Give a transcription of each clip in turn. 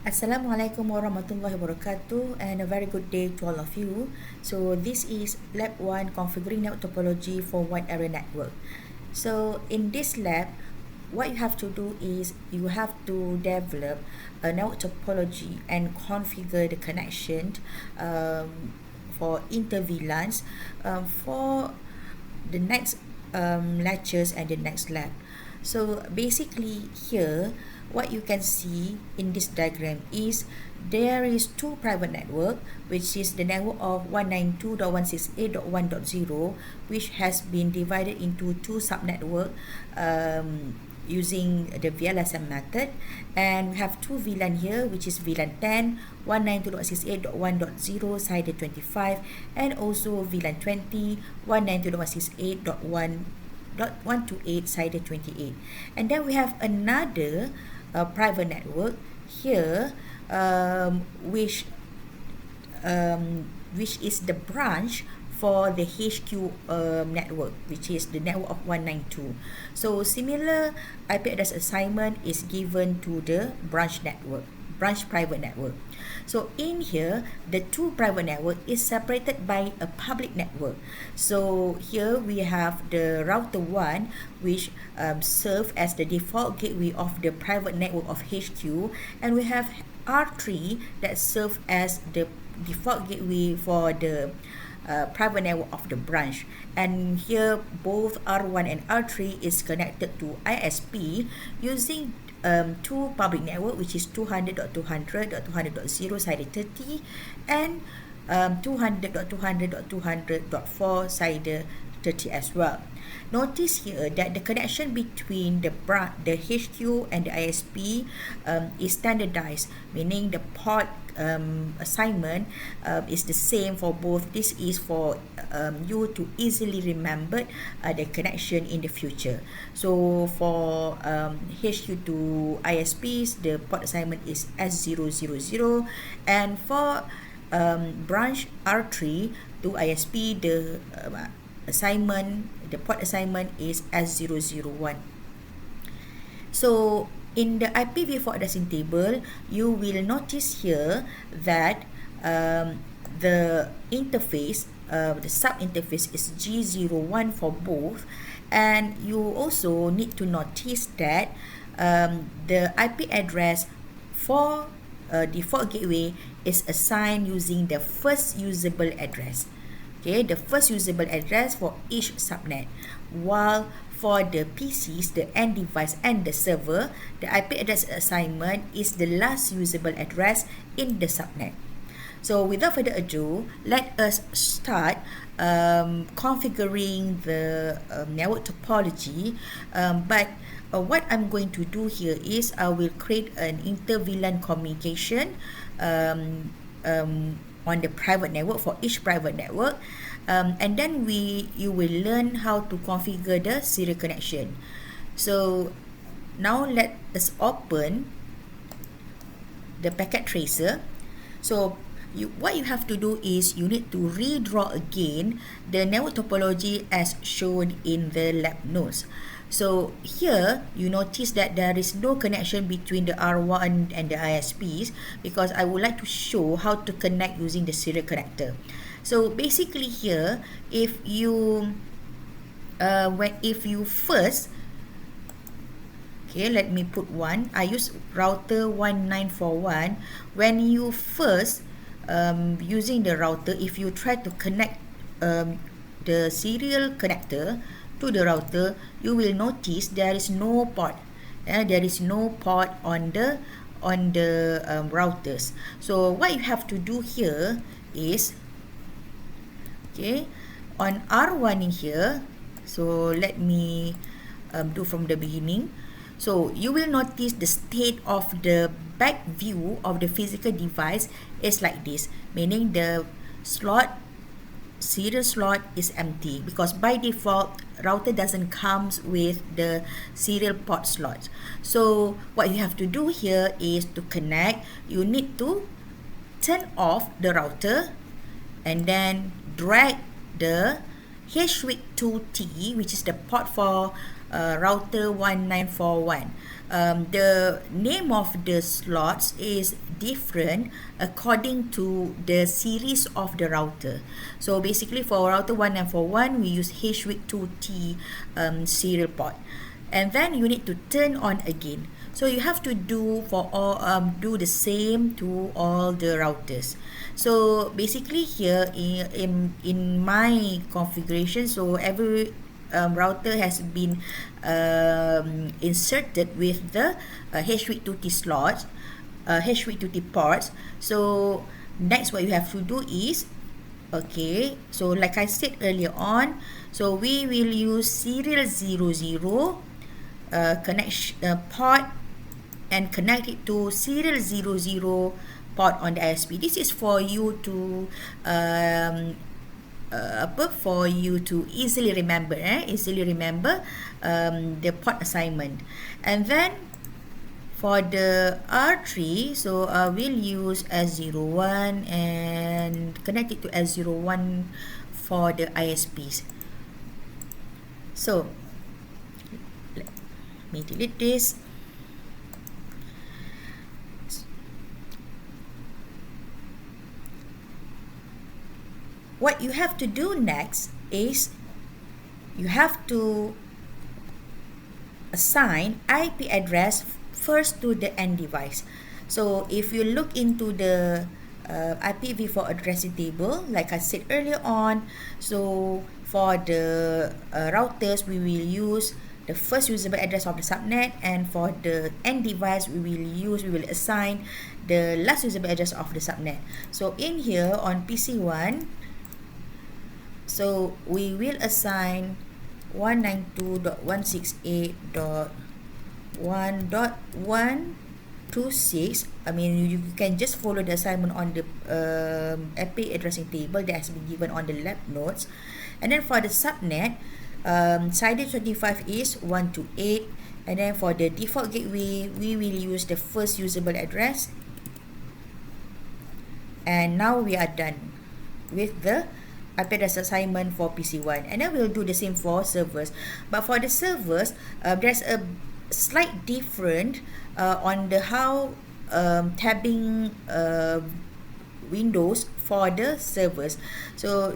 Assalamualaikum warahmatullahi wabarakatuh, and a very good day to all of you. So this is lab 1, configuring network topology for wide area network. So in this lab, what you have to do is you have to develop a network topology and configure the connection for inter VLANs for the next lectures and the next lab. So basically here, what you can see in this diagram is there is two private network, which is the network of 192.168.1.0, which has been divided into two subnetwork using the VLSM method, and we have two VLAN here, which is VLAN 10 192.168.1.0 side 25, and also VLAN 20 192.168.1.128 side 28. And then we have another private network here, which is the branch for the HQ network, which is the network of 192. So similar IP address assignment is given to the branch private network. So in here, the two private network is separated by a public network. So here we have the router 1, which serve as the default gateway of the private network of HQ, and we have R3 that serve as the default gateway for the private network of the branch. And here both R1 and R3 is connected to ISP using two public network, which is 200.200.200.0 side 30 and 200.200.200.4 side 30 as well. Notice here that the connection between the HQ and the ISP is standardized, meaning the port assignment is the same for both. This is for you to easily remember the connection in the future. So for HQ to ISPs, the port assignment is S000, and for branch R3 to ISP, the port assignment is S001. So in the IPv4 addressing table, you will notice here that the interface, the sub interface is G01 for both, and you also need to notice that the IP address for default gateway is assigned using the first usable address. Okay, the first usable address for each subnet, while for the PCs, the end device and the server, the IP address assignment is the last usable address in the subnet. So without further ado, let us start configuring the network topology. But what I'm going to do here is I will create an inter-VLAN communication on the private network for each private network, and then you will learn how to configure the serial connection. So now let us open the packet tracer. So what you have to do is you need to redraw again the network topology as shown in the lab notes. So here you notice that there is no connection between the R1 and the ISPs, because I would like to show how to connect using the serial connector. So basically here, if you first, okay, let me put one. I use router 1941. When you first using the router, if you try to connect the serial connector to the router, you will notice there is no port. There is no port on the routers. So what you have to do here is, okay, on R1 in here, so let me do from the beginning. So you will notice the state of the back view of the physical device is like this, meaning the serial slot is empty, because by default router doesn't comes with the serial port slots. So what you have to do here is to connect, you need to turn off the router and then drag the HWIC2T, which is the port for router 1941. The name of the slots is different according to the series of the router. So basically for router 1941, we use HWIC2T serial port. And then you need to turn on again. So you have to do for all do the same to all the routers. So basically here in my configuration, so every router has been inserted with the HWIC2T slots, HWIC2T ports. So next what you have to do is, okay, so like I said earlier on, so we will use serial 00 connection port and connect it to serial 00 port on the ISP. This is for you to for you to easily remember the port assignment. And then for the R3, so we'll use S01 and connect it to S01 for the ISPs. So let me delete this. What you have to do next is you have to assign IP address first to the end device. So if you look into the IPv4 addressing table, like I said earlier on, so for the routers, we will use the first usable address of the subnet, and for the end device, we will assign the last usable address of the subnet. So in here on PC1, so we will assign 192.168.1.126. I mean, you can just follow the assignment on the IP addressing table that has been given on the lab notes. And then for the subnet, SIDE 25 is 128. And then for the default gateway, we will use the first usable address. And now we are done with the IP address assignment for PC1, and then we'll do the same for servers. But for the servers, there's a slight different on the how tabbing windows for the servers. So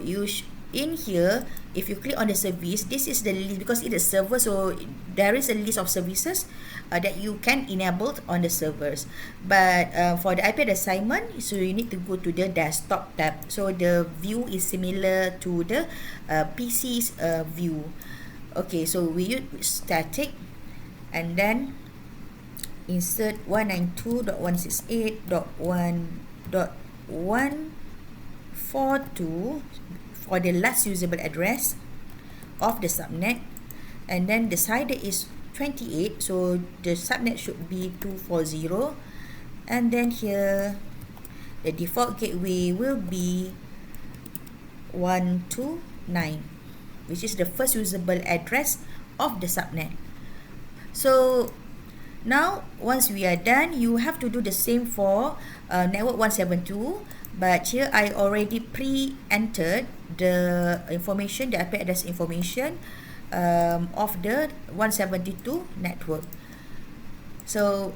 in here, if you click on the service, this is the list because it's a server, so there is a list of services that you can enable on the servers. But for the IP assignment, so you need to go to the desktop tab. So the view is similar to the PC's view. Okay, so we use static and then insert 192.168.1.142 for the last usable address of the subnet, and then the SIDE is 28, so the subnet should be 240, and then here the default gateway will be 129, which is the first usable address of the subnet. So now once we are done, you have to do the same for network 172, but here I already pre-entered the information, the IP address information of the 172 network. So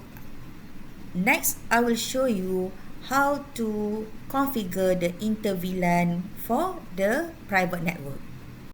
next I will show you how to configure the inter VLAN for the private network.